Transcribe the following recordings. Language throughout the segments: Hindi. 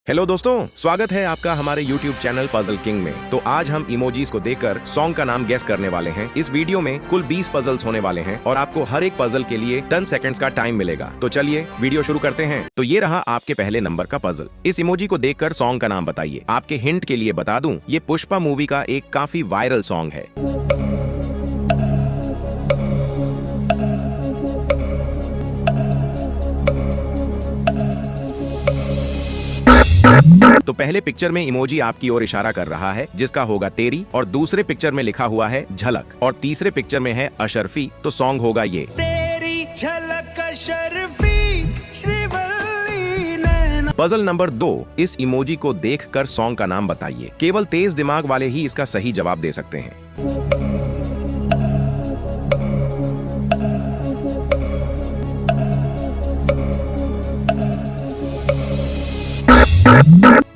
हेलो दोस्तों, स्वागत है आपका हमारे YouTube चैनल पजल किंग में। तो आज हम इमोजीज को देखकर सॉन्ग का नाम गेस करने वाले हैं। इस वीडियो में कुल 20 पजल्स होने वाले हैं और आपको हर एक पजल के लिए 10 सेकंड्स का टाइम मिलेगा। तो चलिए वीडियो शुरू करते हैं। तो ये रहा आपके पहले नंबर का पजल। इस इमोजी को देखकर सॉन्ग का नाम बताइए। आपके हिंट के लिए बता दूं, ये पुष्पा मूवी का एक काफी वायरल सॉन्ग है। तो पहले पिक्चर में इमोजी आपकी ओर इशारा कर रहा है, जिसका होगा तेरी, और दूसरे पिक्चर में लिखा हुआ है झलक, और तीसरे पिक्चर में है अशरफी। तो सॉन्ग होगा ये तेरी झलक अशरफी श्रीवल्ली नैना। पजल नंबर 2, इस इमोजी को देखकर सॉन्ग का नाम बताइए। केवल तेज दिमाग वाले ही इसका सही जवाब दे सकते हैं।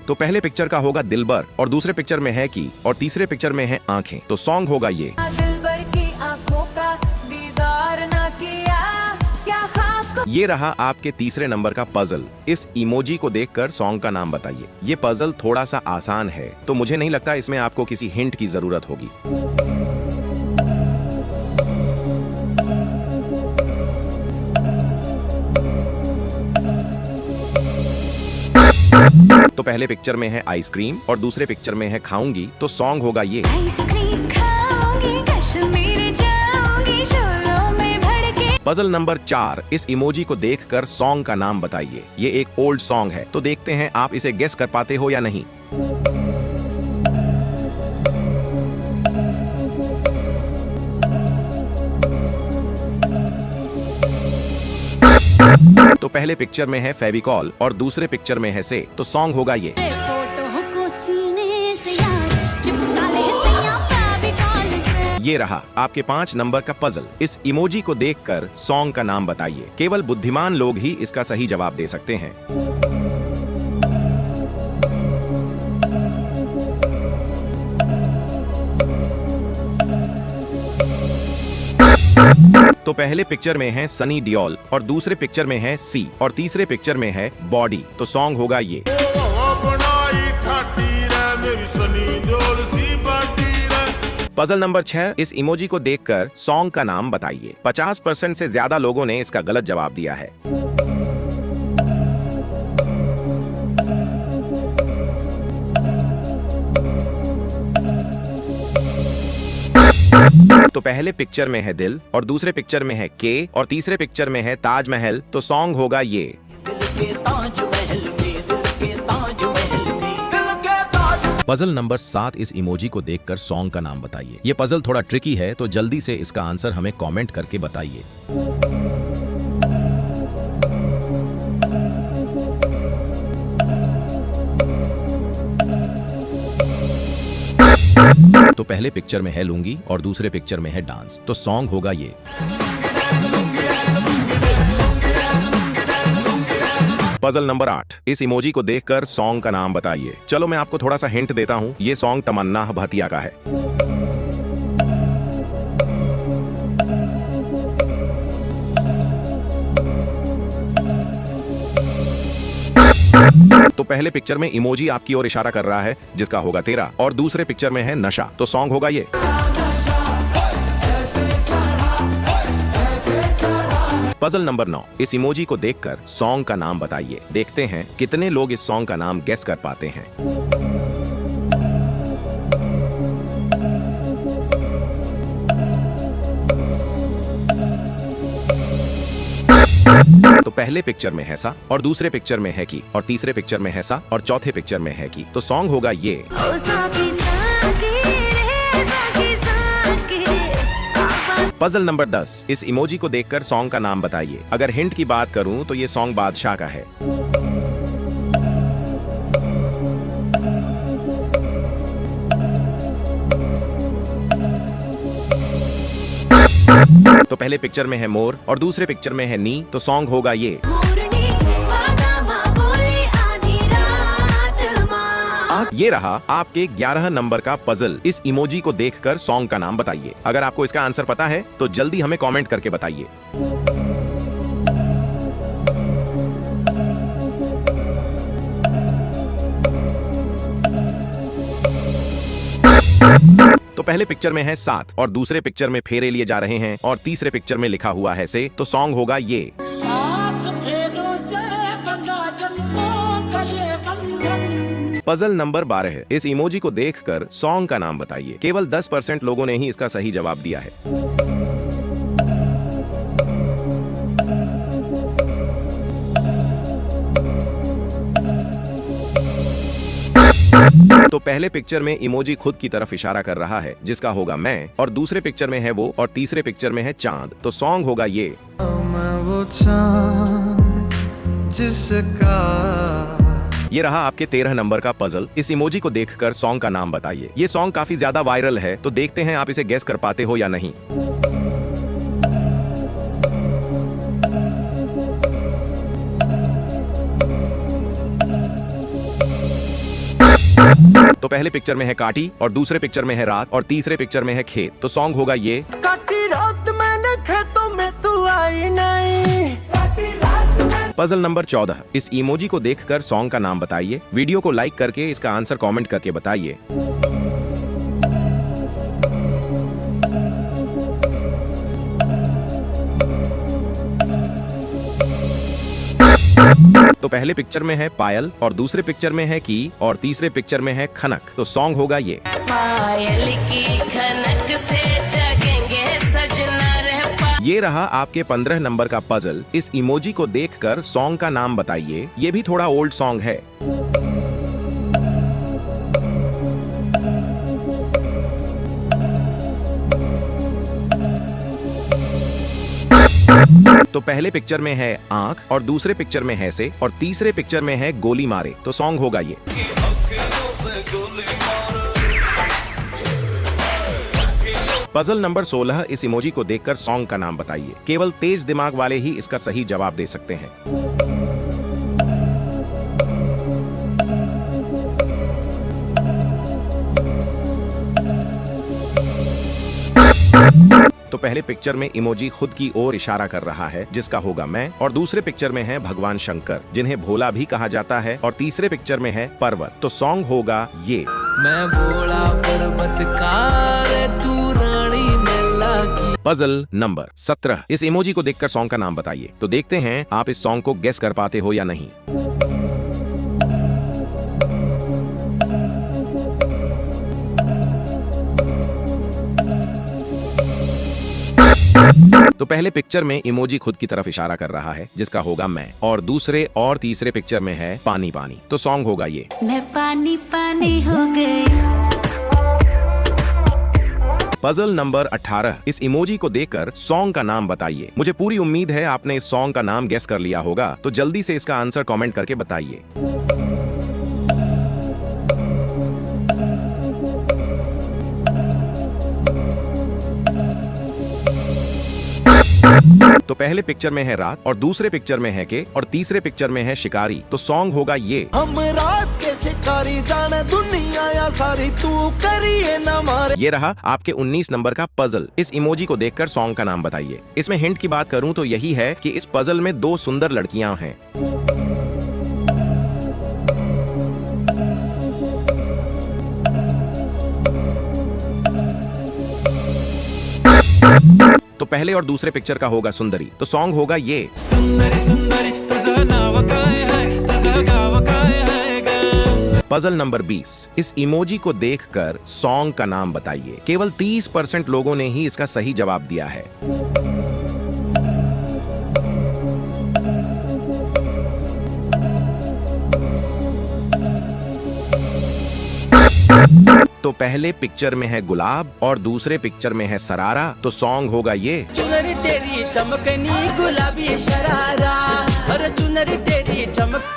तो पहले पिक्चर का होगा दिलबर, और दूसरे पिक्चर में है की, और तीसरे पिक्चर में है आंखें। तो सॉन्ग होगा ये दिलबर की आंखों का दीदार ना किया, क्या खाक। ये रहा आपके तीसरे नंबर का पजल। इस इमोजी को देखकर सॉन्ग का नाम बताइए। ये पजल थोड़ा सा आसान है, तो मुझे नहीं लगता इसमें आपको किसी हिंट की जरूरत होगी। तो पहले पिक्चर में है आइसक्रीम और दूसरे पिक्चर में है खाऊंगी। तो सॉन्ग होगा ये आइसक्रीम खाओगी, कश्मीर जाओगी, शोलों में भर के। पजल नंबर 4, इस इमोजी को देखकर सॉन्ग का नाम बताइए। ये एक ओल्ड सॉन्ग है, तो देखते हैं आप इसे गेस कर पाते हो या नहीं। तो पहले पिक्चर में है फेविकॉल और दूसरे पिक्चर में है से। तो सॉन्ग होगा ये फोटो को सीने से यार, चिपका ले सैया फेविकॉल से। ये रहा आपके 5 नंबर का पजल। इस इमोजी को देखकर सॉन्ग का नाम बताइए। केवल बुद्धिमान लोग ही इसका सही जवाब दे सकते हैं। तो पहले पिक्चर में है सनी डियोल और दूसरे पिक्चर में है सी, और तीसरे पिक्चर में है बॉडी। तो सॉन्ग होगा ये पजल नंबर 6, इस इमोजी को देखकर सॉन्ग का नाम बताइए। 50% से ज्यादा लोगों ने इसका गलत जवाब दिया है। तो पहले पिक्चर में है दिल और दूसरे पिक्चर में है के और तीसरे पिक्चर में है ताजमहल। तो सॉन्ग होगा ये पजल नंबर 7, इस इमोजी को देखकर सॉन्ग का नाम बताइए। ये पजल थोड़ा ट्रिकी है, तो जल्दी से इसका आंसर हमें कमेंट करके बताइए। तो पहले पिक्चर में है लूंगी और दूसरे पिक्चर में है डांस। तो सॉन्ग होगा ये पजल नंबर 8, इस इमोजी को देखकर सॉन्ग का नाम बताइए। चलो मैं आपको थोड़ा सा हिंट देता हूँ। ये सॉन्ग तमन्ना भाटिया का है। तो पहले पिक्चर में इमोजी आपकी ओर इशारा कर रहा है, जिसका होगा तेरा, और दूसरे पिक्चर में है नशा। तो सॉन्ग होगा ये पजल नंबर 9, इस इमोजी को देखकर सॉन्ग का नाम बताइए। देखते हैं कितने लोग इस सॉन्ग का नाम गेस कर पाते हैं। तो पहले पिक्चर में है सा और दूसरे पिक्चर में है की, और तीसरे पिक्चर में है सा और चौथे पिक्चर में है की। तो सॉन्ग होगा ये पजल नंबर 10, इस इमोजी को देखकर सॉन्ग का नाम बताइए। अगर हिंट की बात करूं तो ये सॉन्ग बादशाह का है। तो पहले पिक्चर में है मोर और दूसरे पिक्चर में है नी। तो सॉन्ग होगा ये ये रहा आपके 11 नंबर का पजल। इस इमोजी को देखकर सॉन्ग का नाम बताइए। अगर आपको इसका आंसर पता है तो जल्दी हमें कमेंट करके बताइए। तो पहले पिक्चर में है 7 और दूसरे पिक्चर में फेरे लिए जा रहे हैं और तीसरे पिक्चर में लिखा हुआ है से, तो सॉन्ग होगा ये। Puzzle number 12। इस इमोजी को देखकर सॉन्ग का नाम बताइए। केवल 10% लोगों ने ही इसका सही जवाब दिया है। तो पहले पिक्चर में इमोजी खुद की तरफ इशारा कर रहा है, जिसका होगा मैं, और दूसरे पिक्चर में है वो और तीसरे पिक्चर में है चांद, तो सॉन्ग होगा ये। वो चांद जिसका। ये रहा आपके 13 नंबर का पजल। इस इमोजी को देखकर सॉन्ग का नाम बताइए। ये सॉन्ग काफी ज्यादा वायरल है, तो देखते हैं आप इसे गेस कर पाते हो या नहीं। तो पहले पिक्चर में है काटी और दूसरे पिक्चर में है रात और तीसरे पिक्चर में है खेत, तो सॉन्ग होगा ये। काटी रात मैंने खेतों में तू आई नहीं। Puzzle number 14। इस इमोजी को देखकर सॉन्ग का नाम बताइए। वीडियो को लाइक करके इसका आंसर कमेंट करके बताइए। तो पहले पिक्चर में है पायल और दूसरे पिक्चर में है की और तीसरे पिक्चर में है खनक, तो सॉन्ग होगा ये। पायल की खनक से जगेंगे सजना रह। ये रहा आपके 15 नंबर का पजल। इस इमोजी को देखकर सॉन्ग का नाम बताइए। ये भी थोड़ा ओल्ड सॉन्ग है। तो पहले पिक्चर में है आंख और दूसरे पिक्चर में है से और तीसरे पिक्चर में है गोली मारे, तो सॉन्ग होगा ये। Puzzle number 16। इस इमोजी को देखकर सॉन्ग का नाम बताइए। केवल तेज दिमाग वाले ही इसका सही जवाब दे सकते हैं। तो पहले पिक्चर में इमोजी खुद की ओर इशारा कर रहा है, जिसका होगा मैं, और दूसरे पिक्चर में है भगवान शंकर, जिन्हें भोला भी कहा जाता है, और तीसरे पिक्चर में है पर्वत, तो सॉन्ग होगा ये। मैं भोला पर्वतकार तू रानी मेला की। Puzzle number 17। इस इमोजी को देखकर सॉन्ग का नाम बताइए। तो देखते हैं आप इस सॉन्ग को गेस कर पाते हो या नहीं। तो पहले पिक्चर में इमोजी खुद की तरफ इशारा कर रहा है, जिसका होगा मैं, और दूसरे और तीसरे पिक्चर में है पानी पानी, तो सॉन्ग होगा ये। मैं पानी पानी हो गई। Puzzle number 18। इस इमोजी को देखकर सॉन्ग का नाम बताइए। मुझे पूरी उम्मीद है आपने इस सॉन्ग का नाम गेस कर लिया होगा, तो जल्दी से इसका आंसर कमेंट करके बताइए। तो पहले पिक्चर में है रात और दूसरे पिक्चर में है के और तीसरे पिक्चर में है शिकारी, तो सॉन्ग होगा ये। हम रात के शिकारी जाने दुनिया या सारी तू करिए न मारे। ये रहा आपके 19 नंबर का पजल। इस इमोजी को देखकर सॉन्ग का नाम बताइए। इसमें हिंट की बात करूं तो यही है कि इस पजल में 2 सुंदर लड़कियां हैं। तो पहले और दूसरे पिक्चर का होगा सुंदरी, तो सॉन्ग होगा ये। सुंदरी सुंदरी तुझा नाव काय है, तुझा गाव काय है ग। Puzzle number 20। इस इमोजी को देखकर सॉन्ग का नाम बताइए। केवल 30% लोगों ने ही इसका सही जवाब दिया है। तो पहले पिक्चर में है गुलाब और दूसरे पिक्चर में है सरारा, तो सॉन्ग होगा ये। चुनरी तेरी चमकनी गुलाबी शरारा, और चुनरी तेरी चमक